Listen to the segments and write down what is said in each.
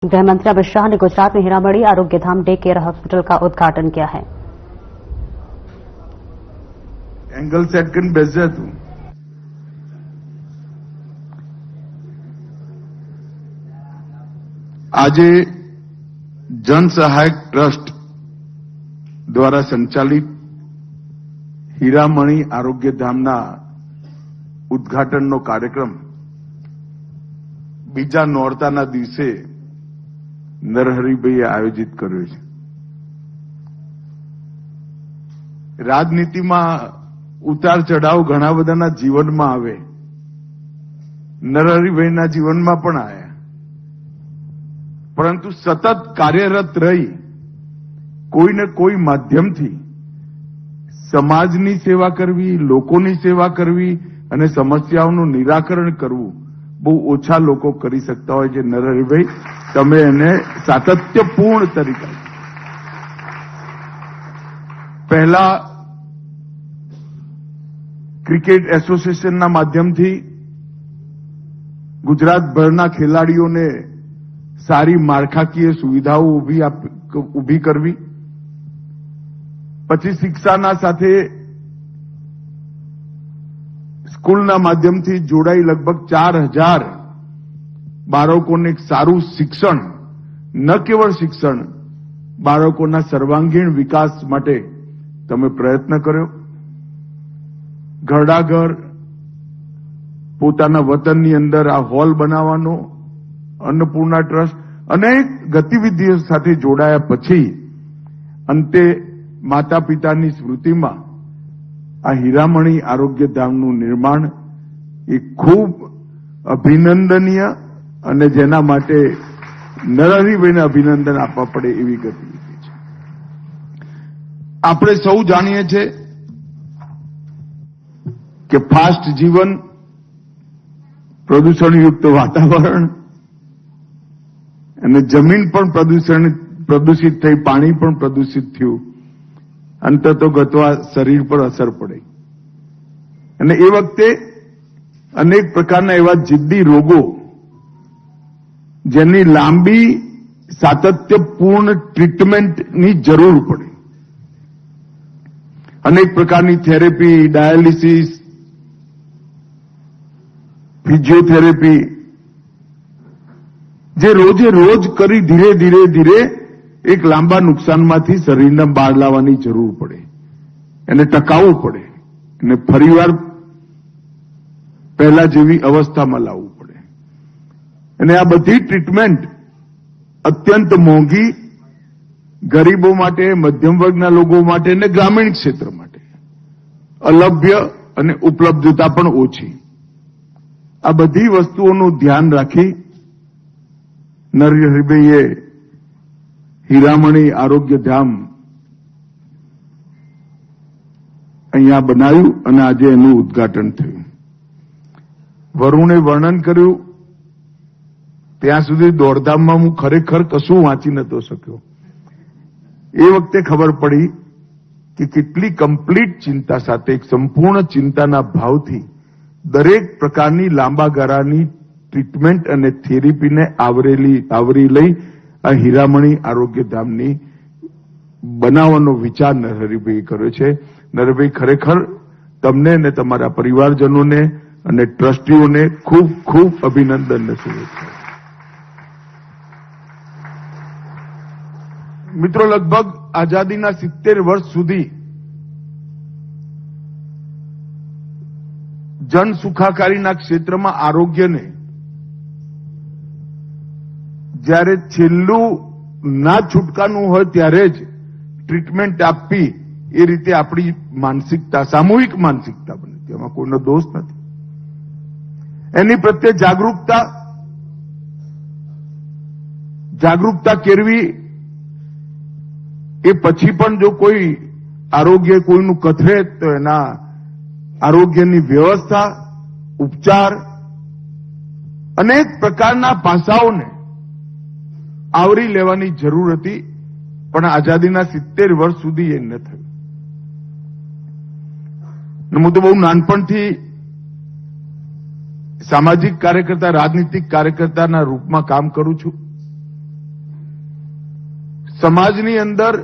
गृह मंत्री अमित शाह ने गुजरात में हीरामणी आरोग्य धाम डे केयर हॉस्पिटल का उद्घाटन किया है। एंगल सेट कर बैस जा तू। આજે જન સહાયક ટ્રસ્ટ દ્વારા સંચાલિત હીરામણી આરોગ્યધામના ઉદ્ઘાટનનો કાર્યક્રમ બીજા નોરતાના દિવસે નરહરિભાઈએ આયોજિત કર્યો છે। રાજનીતિમાં ઉતાર ચઢાવ ઘણા બધાના જીવનમાં આવે, નરહરિભાઈના જીવનમાં પણ આવ્યા, પરંતુ સતત કાર્યરત રહી કોઈને કોઈ માધ્યમથી સમાજની સેવા કરવી, લોકોની સેવા કરવી અને સમસ્યાઓનું નિરાકરણ કરવું બહુ ઓછા લોકો કરી શકતા હોય છે। નરહરિભાઈ, તમે એને સાતત્યપૂર્ણ તરીકે પહેલા ક્રિકેટ એસોસિએશનના માધ્યમથી ગુજરાતભરના ખેલાડીઓને સારી માળખાકીય સુવિધાઓ ઊભી કરવી, પછી શિક્ષાના સાથે સ્કૂલના માધ્યમથી જોડાઈ લગભગ 4000 બાળકોને સારું શિક્ષણ, ન કેવળ શિક્ષણ, બાળકોના સર્વાંગીણ વિકાસ માટે તમે પ્રયત્ન કર્યો। ઘરડા ઘર પોતાના વતનની અંદર આ હોલ બનાવવાનો, અન્નપૂર્ણા ટ્રસ્ટ અનેક ગતિવિધિઓ સાથે જોડાયા પછી અંતે માતા પિતાની સ્મૃતિમાં આ હીરામણી આરોગ્યધામનું નિર્માણ એ ખૂબ અભિનંદનીય અને જેના માટે નરહરિભાઈને અભિનંદન આપવા પડે એવી ગતિવિધિ છે। આપણે સૌ જાણીએ છીએ કે ફાસ્ટ જીવન, પ્રદૂષણયુક્ત વાતાવરણ અને જમીન પણ પ્રદૂષિત થઈ, પાણી પણ પ્રદૂષિત થયું, અંતતોગતવા શરીર પર અસર પડી અને એ વખતે અનેક પ્રકારના એવા જિદ્દી રોગો જેની લાંબી સાતત્યપૂર્ણ ટ્રીટમેન્ટની જરૂર પડે, અનેક પ્રકારની થેરેપી, ડાયાલિસિસ, ફિઝિયોથેરેપી જે રોજે રોજ કરી ધીરે ધીરે ધીરે એક લાંબા નુકસાનમાંથી શરીરને બહાર લાવવાની જરૂર પડે, એને ટકાવવું પડે અને ફરીવાર પહેલા જેવી અવસ્થામાં લાવવું પડે અને આ બધી ટ્રીટમેન્ટ અત્યંત મોંઘી, ગરીબો માટે, મધ્યમ વર્ગના લોકો માટે અને ગ્રામીણ ક્ષેત્ર માટે અલભ્ય અને ઉપલબ્ધતા પણ ઓછી। આ બધી વસ્તુઓનું ધ્યાન રાખી નરહરિભાઈએ હીરામણી આરોગ્યધામ અહીંયા બનાવ્યું અને આજે એનું ઉદ્ઘાટન થયું। વરુણે વર્ણન કર્યું ત્યાં સુધી દોડધામમાં હું ખરેખર કશું વાંચી નતો શક્યો। એ વખતે ખબર પડી કે કેટલી કમ્પ્લીટ ચિંતા સાથે, એક સંપૂર્ણ ચિંતાના ભાવથી દરેક પ્રકારની લાંબા ગાળાની ટ્રીટમેન્ટ અને થેરેપીને આવરી લઈ આ હીરામણી આરોગ્યધામની બનાવવાનો વિચાર નરહરિભાઈએ કર્યો છે। નરહરિભાઈ, ખરેખર તમને અને તમારા પરિવારજનોને અને ટ્રસ્ટીઓને ખૂબ ખૂબ અભિનંદન અને શુભેચ્છાઓ। મિત્રો, લગભગ આઝાદીના 70 વર્ષ સુધી જન સુખાકારીના ક્ષેત્રમાં આરોગ્યને જ્યારે છેલ્લું ના છૂટકાનું હોય ત્યારે જ ટ્રીટમેન્ટ આપવી, એ રીતે આપણી માનસિકતા, સામૂહિક માનસિકતા બની, એમાં કોઈનો દોષ નથી। એની પ્રત્યે જાગૃતતા કેળવી, એ પછી પણ જો કોઈ આરોગ્ય કોઈનું કથરે તો એના આરોગ્યની વ્યવસ્થા, ઉપચાર, અનેક પ્રકારના પાસાઓને આવરી લેવાની જરૂર હતી, પણ આઝાદીના 70 વર્ષ સુધી એ ન થયું। હું તો બહુ નાનપણથી સામાજિક કાર્યકર્તા, રાજનીતિક કાર્યકર્તાના રૂપમાં કામ કરું છું સમાજની અંદર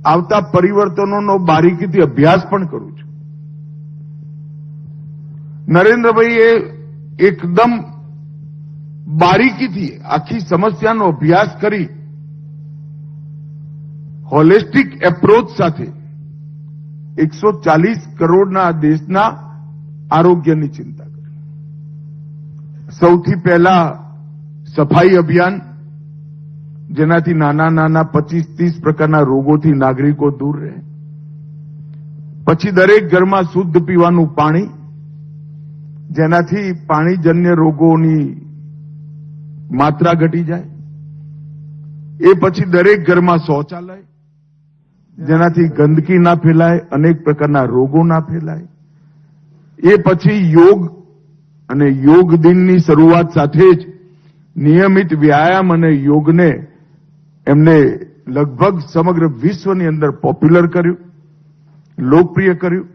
આવતા પરિવર્તનોનો બારીકીથી અભ્યાસ પણ કરું છું. નરેન્દ્રભાઈએ એકદમ બારીકીથી આખી સમસ્યાનો અભ્યાસ કરી હોલિસ્ટિક એપ્રોચ સાથે 140 કરોડના દેશના આરોગ્યની ચિંતા કરી. સૌથી પહેલા સફાઈ અભિયાન, જેનાથી નાના નાના 25-30 પ્રકારના રોગોથી નાગરિકો દૂર રહે. પછી દરેક ઘરમાં શુદ્ધ પીવાનું પાણી, જેનાથી પાણીજન્ય રોગોની માત્રા ઘટી જાય. એ પછી દરેક ઘરમાં શૌચાલય, જેનાથી ગંદકી ના ફેલાય, અનેક પ્રકારના રોગો ના ફેલાય. એ પછી યોગ અને યોગ દિનની શરૂઆત સાથે જ નિયમિત વ્યાયામ અને યોગને એમને લગભગ સમગ્ર વિશ્વની અંદર પોપ્યુલર કર્યું, લોકપ્રિય કર્યું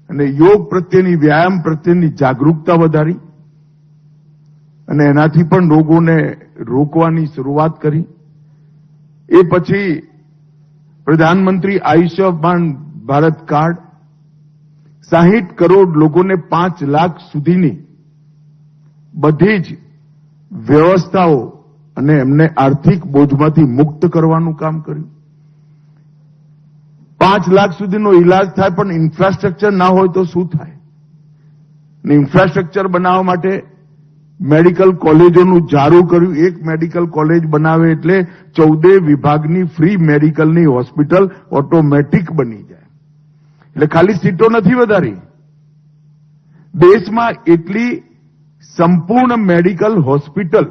અને યોગ પ્રત્યેની, વ્યાયામ પ્રત્યેની જાગૃતતા વધારી અને એનાથી પણ રોગોને રોકવાની શરૂઆત કરી. એ પછી પ્રધાનમંત્રી આયુષ્યમાન ભારત કાર્ડ, 60 કરોડ લોકોને 5 લાખ સુધીની બધી જ વ્યવસ્થાઓ અને એમને આર્થિક બોજમાંથી મુક્ત કરવાનું કામ કર્યું. 5 લાખ સુધીનો ઇલાજ થાય, પણ ઇન્ફ્રાસ્ટ્રક્ચર ના હોય તો શું થાય? ને ઇન્ફ્રાસ્ટ્રક્ચર બનાવવા માટે મેડિકલ કોલેજોનું જારું કર્યું. એક મેડિકલ કોલેજ બનાવે એટલે 14 વિભાગની ફ્રી મેડિકલની હોસ્પિટલ ઓટોમેટિક બની જાય. એટલે ખાલી સીટો નથી વધારી, દેશમાં એટલી સંપૂર્ણ medical hospital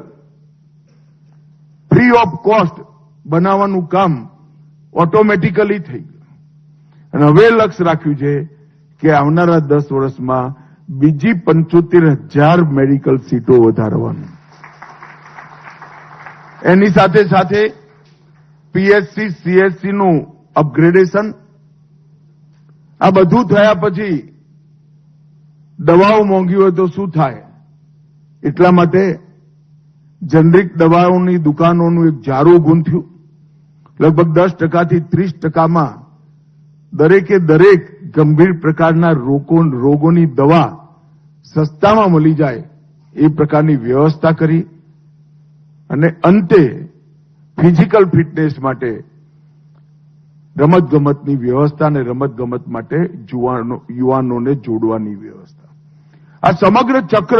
free of cost બનાવવાનું કામ ઓટોમેટિકલી થઈ ગયું. અને હવે લક્ષ્ય રાખ્યું છે કે આવનારા 10 વર્ષમાં બીજી 75,000 મેડિકલ સીટો વધારવાનું. એની સાથે સાથે પીએચસી, સીએચસી નું અપગ્રેડેશન. આ બધું થયા પછી દવાઓ મોંઘી હોય તો શું થાય? એટલા માટે જેનરિક દવાઓની દુકાનોનું એક જારું ગૂંથ્યું. લગભગ 10% થી 30%માં દરેકે દરેક ગંભીર પ્રકારના રોગોની દવા સસ્તામાં મળી જાય એ પ્રકારની વ્યવસ્થા કરી. અને અંતે ફિઝિકલ ફિટનેસ માટે રમતગમતની વ્યવસ્થા અને રમતગમત માટે યુવાનોને જોડવાની વ્યવસ્થા. આ સમગ્ર ચક્ર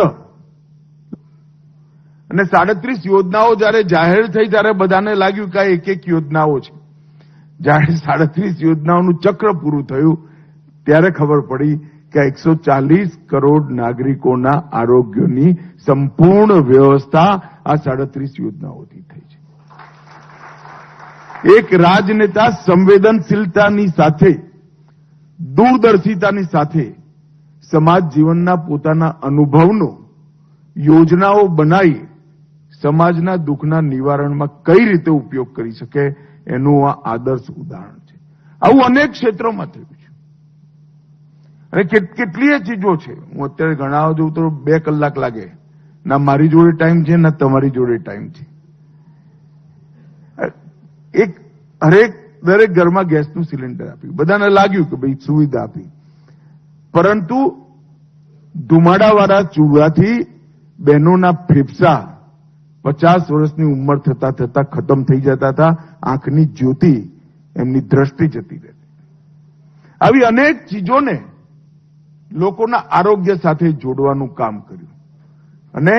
અને 37 યોજનાઓ જયારે જાહેર થઈ ત્યારે બધાને લાગ્યું કે આ એક યોજનાઓ છે. જ્યારે 37 યોજનાઓનું ચક્ર પૂરું થયું ત્યારે ખબર પડી કે 140 કરોડ નાગરિકોના આરોગ્યની સંપૂર્ણ વ્યવસ્થા આ 37 યોજનાઓથી થઈ છે. એક રાજનેતા સંવેદનશીલતાની સાથે, દૂરદર્શિતાની સાથે સમાજ જીવનના પોતાના અનુભવનો યોજનાઓ બનાવી સમાજના દુઃખના નિવારણમાં કઈ રીતે ઉપયોગ કરી શકે એનું આ આદર્શ ઉદાહરણ છે. આવું અનેક ક્ષેત્રોમાં થયું છે અને કેટલીય ચીજો છે. હું અત્યારે ગણાવવા જઉં તો 2 કલાક લાગે. ના મારી જોડે ટાઈમ છે, ના તમારી જોડે ટાઈમ છે. દરેક ઘરમાં ગેસનું સિલિન્ડર આપ્યું, બધાને લાગ્યું કે ભાઈ સુવિધા આપી, પરંતુ ધુમાડાવાળા ચૂલાથી બહેનોના ફેફસા 50 વર્ષની ઉંમર થતા થતા ખતમ થઈ જતા હતા. આંખની જ્યોતિ, એમની દ્રષ્ટિ જતી રહેતી. આવી અનેક ચીજોને લોકોના આરોગ્ય સાથે જોડવાનું કામ કર્યું અને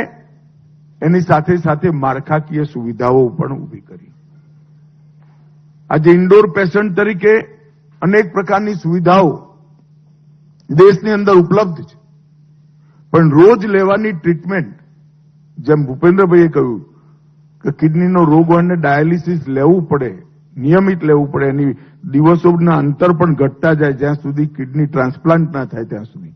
એની સાથે સાથે માળખાકીય સુવિધાઓ પણ ઊભી કરી. આજે ઇન્ડોર પેશન્ટ તરીકે અનેક પ્રકારની સુવિધાઓ દેશની અંદર ઉપલબ્ધ છે, પણ રોજ લેવાની ટ્રીટમેન્ટ, જેમ ભૂપેન્દ્રભાઈએ કહ્યું કે કિડનીનો રોગ હોય ને ડાયાલિસિસ લેવું પડે, નિયમિત લેવું પડે, એની દિવસોના અંતર પણ ઘટતા જાય જ્યાં સુધી કિડની ટ્રાન્સપ્લાન્ટ ના થાય ત્યાં સુધી.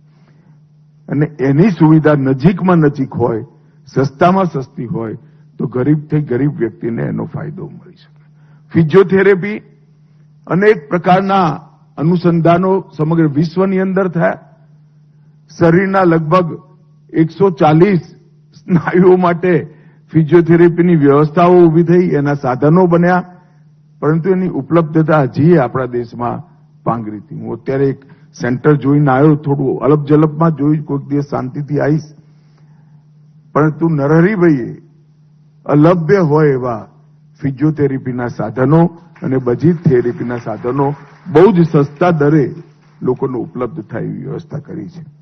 અને એની સુવિધા નજીકમાં નજીક હોય, સસ્તામાં સસ્તી હોય તો ગરીબથી ગરીબ વ્યક્તિને એનો ફાયદો મળી શકે. ફિઝિયોથેરેપી, અનેક પ્રકારના અનુસંધાનો સમગ્ર વિશ્વની અંદર થયા. શરીરના લગભગ 140 સ્નાયુઓ માટે ફિઝિયોથેરેપીની વ્યવસ્થાઓ ઊભી થઈ, એના સાધનો બન્યા પરંતુ એની ઉપલબ્ધતા હજી આપણા દેશમાં પાંગરી હતી. હું અત્યારે એક સેન્ટર જોઈને આવ્યો, થોડું અલપ જલપમાં જોયું, કોઈક દિવસ શાંતિથી આવીશ. પરંતુ નરહરીભાઈએ અલભ્ય હોય એવા ફિઝિયોથેરાપીના સાધનો અને બધી થેરેપીના સાધનો બહુ જ સસ્તા દરે લોકોને ઉપલબ્ધ થાય એવી વ્યવસ્થા કરી છે.